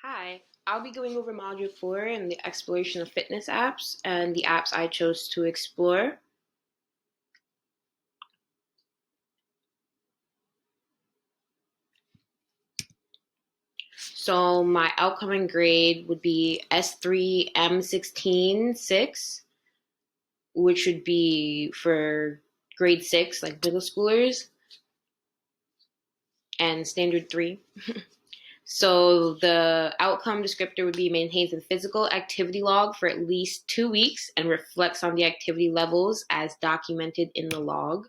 Hi, I'll be going over Module 4 and the exploration of fitness apps and the apps I chose to explore. So my outcoming grade would be S3M16-6, which would be for grade 6, like middle schoolers, and standard 3. So the outcome descriptor would be maintains a physical activity log for at least 2 weeks and reflects on the activity levels as documented in the log.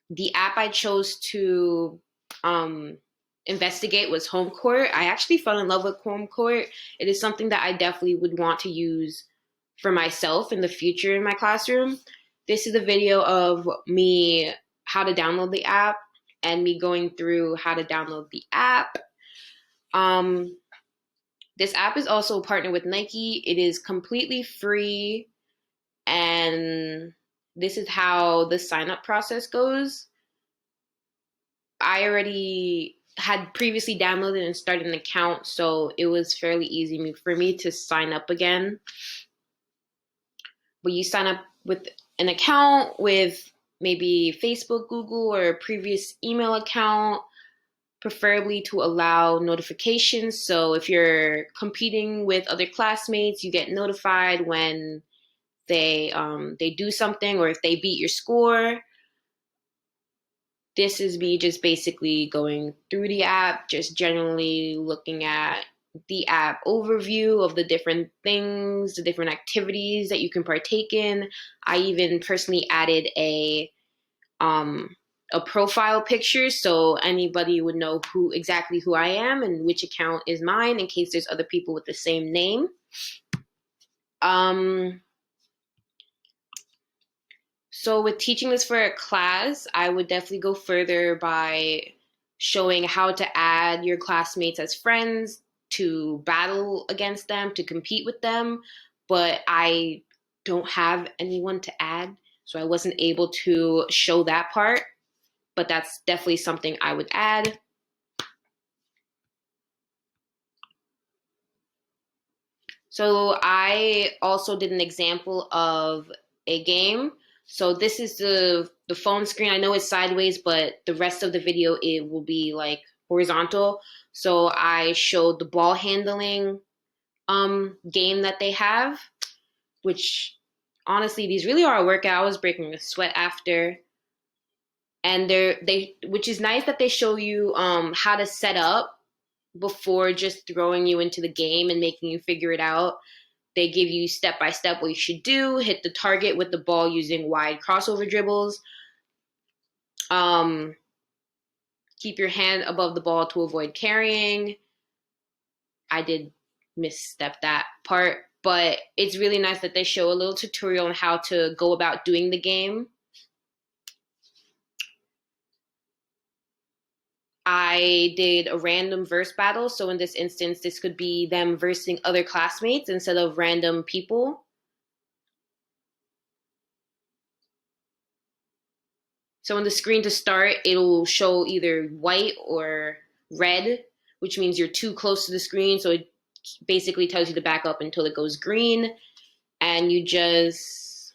The app I chose to investigate was Home Court. I actually fell in love with Home Court. It is something that I definitely would want to use for myself in the future in my classroom. This is a video of me how to download the app and me going through how to download the app. This app is also partnered with Nike. It is completely free, and this is how the sign up process goes. I already had previously downloaded and started an account, so it was fairly easy for me to sign up again. But you sign up with an account with maybe Facebook, Google, or a previous email account, preferably to allow notifications. So if you're competing with other classmates, you get notified when they do something or if they beat your score. This is me just basically going through the app, just generally looking at the app overview of the different things, the different activities that you can partake in. I even personally added a profile picture so anybody would know exactly who I am and which account is mine in case there's other people with the same name. So with teaching this for a class, I would definitely go further by showing how to add your classmates as friends, to battle against them, to compete with them. But I don't have anyone to add, so I wasn't able to show that part. But that's definitely something I would add. So I also did an example of a game. So this is the phone screen. I know it's sideways, but the rest of the video it will be like horizontal. So I showed the ball handling game that they have, which honestly these really are a workout. I was breaking a sweat after. And which is nice that they show you how to set up before just throwing you into the game and making you figure it out. They give you step by step what you should do. Hit the target with the ball using wide crossover dribbles. Keep your hand above the ball to avoid carrying. I did misstep that part, but it's really nice that they show a little tutorial on how to go about doing the game. I did a random verse battle. So in this instance, this could be them versing other classmates instead of random people. So on the screen to start, it'll show either white or red, which means you're too close to the screen. So it basically tells you to back up until it goes green. And you just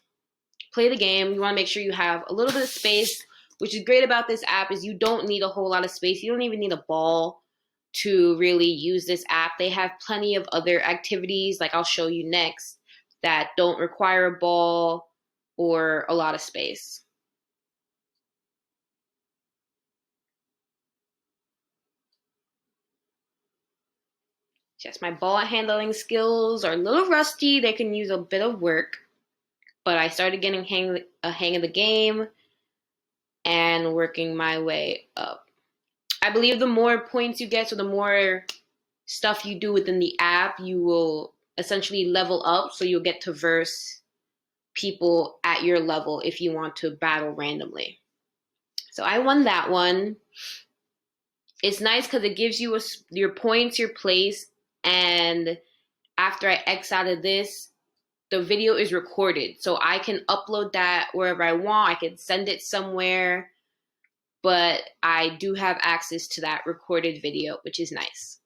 play the game. You want to make sure you have a little bit of space, which is great about this app is you don't need a whole lot of space. You don't even need a ball to really use this app. They have plenty of other activities, like I'll show you next, that don't require a ball or a lot of space. Yes, my ball handling skills are a little rusty. They can use a bit of work, but I started getting a hang of the game and working my way up. I believe the more points you get, so the more stuff you do within the app, you will essentially level up. So you'll get to verse people at your level if you want to battle randomly. So I won that one. It's nice because it gives you your points, your place, and after I X out of this, the video is recorded. So I can upload that wherever I want. I can send it somewhere, but I do have access to that recorded video, which is nice.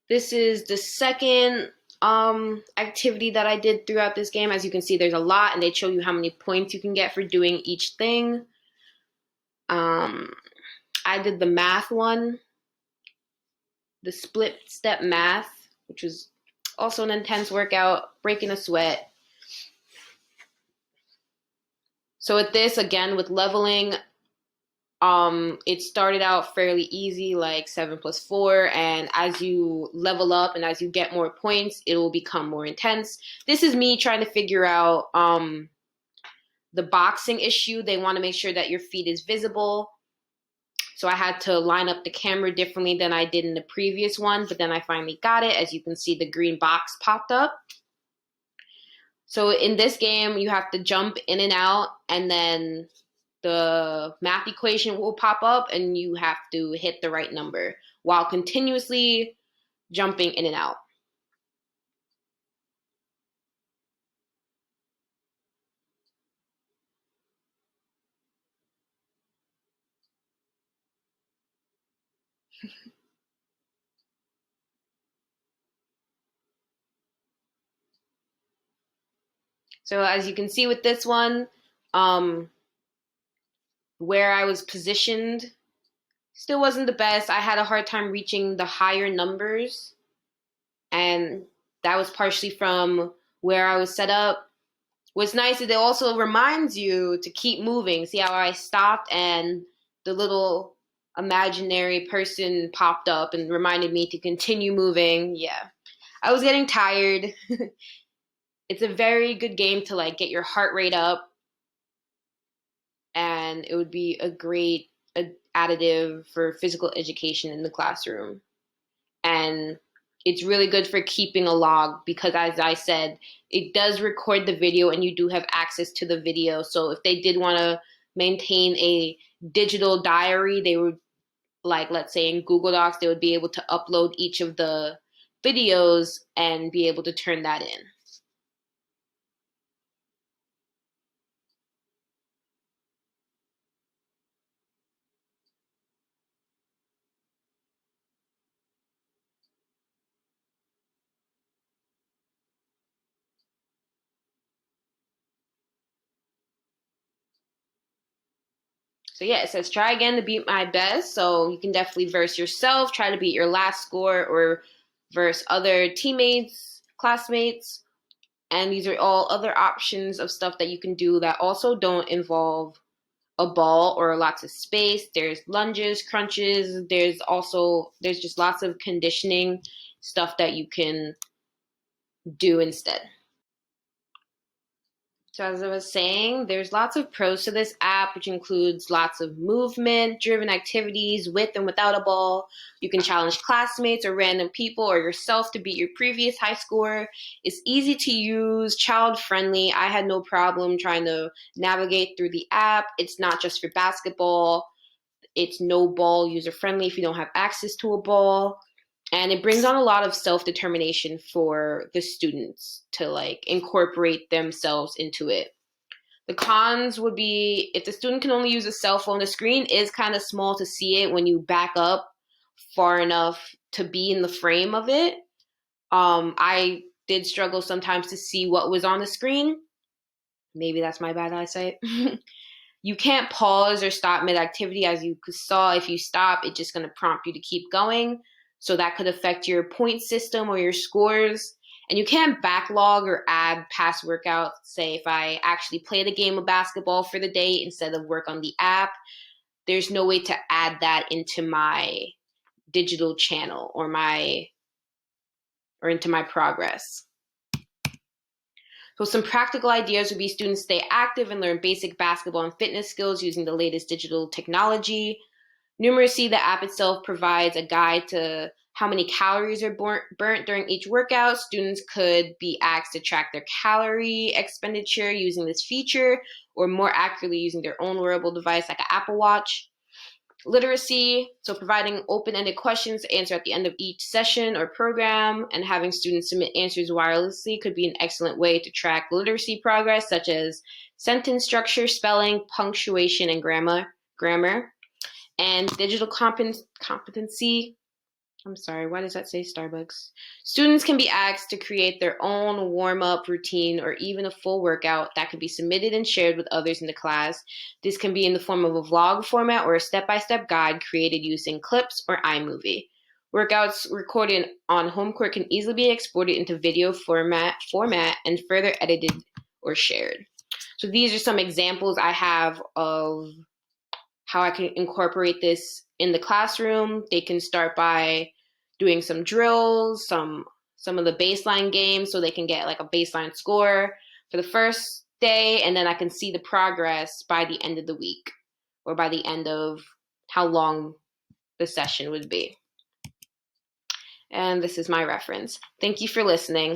This is the second activity that I did throughout this game. As you can see, there's a lot, and they show you how many points you can get for doing each thing. I did the math one, the split step math, which was also an intense workout, breaking a sweat. So with this, again, with leveling, it started out fairly easy, like 7+4, and as you level up and as you get more points, it will become more intense. This is me trying to figure out the boxing issue. They want to make sure that your feet is visible. So I had to line up the camera differently than I did in the previous one, but then I finally got it. As you can see, the green box popped up. So in this game, you have to jump in and out, and then the math equation will pop up, and you have to hit the right number while continuously jumping in and out. So as you can see with this one, where I was positioned still wasn't the best. I had a hard time reaching the higher numbers, and that was partially from where I was set up. What's nice is it also reminds you to keep moving. See how I stopped and the little imaginary person popped up and reminded me to continue moving. Yeah, I was getting tired. It's a very good game to like get your heart rate up, and it would be a great additive for physical education in the classroom. And it's really good for keeping a log because, as I said, it does record the video and you do have access to the video. So if they did want to maintain a digital diary, they would, like, let's say in Google Docs, they would be able to upload each of the videos and be able to turn that in. So yeah, it says try again to beat my best. So you can definitely verse yourself, try to beat your last score, or verse other teammates, classmates. And these are all other options of stuff that you can do that also don't involve a ball or lots of space. There's lunges, crunches. There's just lots of conditioning stuff that you can do instead. So as I was saying, there's lots of pros to this app, which includes lots of movement-driven activities with and without a ball. You can challenge classmates or random people or yourself to beat your previous high score. It's easy to use, child-friendly. I had no problem trying to navigate through the app. It's not just for basketball. It's no ball user-friendly if you don't have access to a ball. And it brings on a lot of self-determination for the students to like incorporate themselves into it. The cons would be if the student can only use a cell phone, the screen is kind of small to see it when you back up far enough to be in the frame of it. I did struggle sometimes to see what was on the screen. Maybe that's my bad eyesight. You can't pause or stop mid-activity. As you saw, if you stop, it's just going to prompt you to keep going. So that could affect your point system or your scores. And you can't backlog or add past workouts. Say if I actually played a game of basketball for the day instead of work on the app, there's no way to add that into my digital channel or into my progress. So some practical ideas would be students stay active and learn basic basketball and fitness skills using the latest digital technology. Numeracy, the app itself provides a guide to how many calories are burnt during each workout. Students could be asked to track their calorie expenditure using this feature, or more accurately using their own wearable device like an Apple Watch. Literacy, so providing open-ended questions to answer at the end of each session or program, and having students submit answers wirelessly could be an excellent way to track literacy progress, such as sentence structure, spelling, punctuation, and grammar. And digital competency, I'm sorry, why does that say Starbucks? Students can be asked to create their own warm-up routine or even a full workout that can be submitted and shared with others in the class. This can be in the form of a vlog format or a step-by-step guide created using clips or iMovie. Workouts recorded on home court can easily be exported into video format and further edited or shared. So these are some examples I have of how I can incorporate this in the classroom. They can start by doing some drills, some of the baseline games so they can get like a baseline score for the first day, and then I can see the progress by the end of the week or by the end of how long the session would be. And this is my reference. Thank you for listening.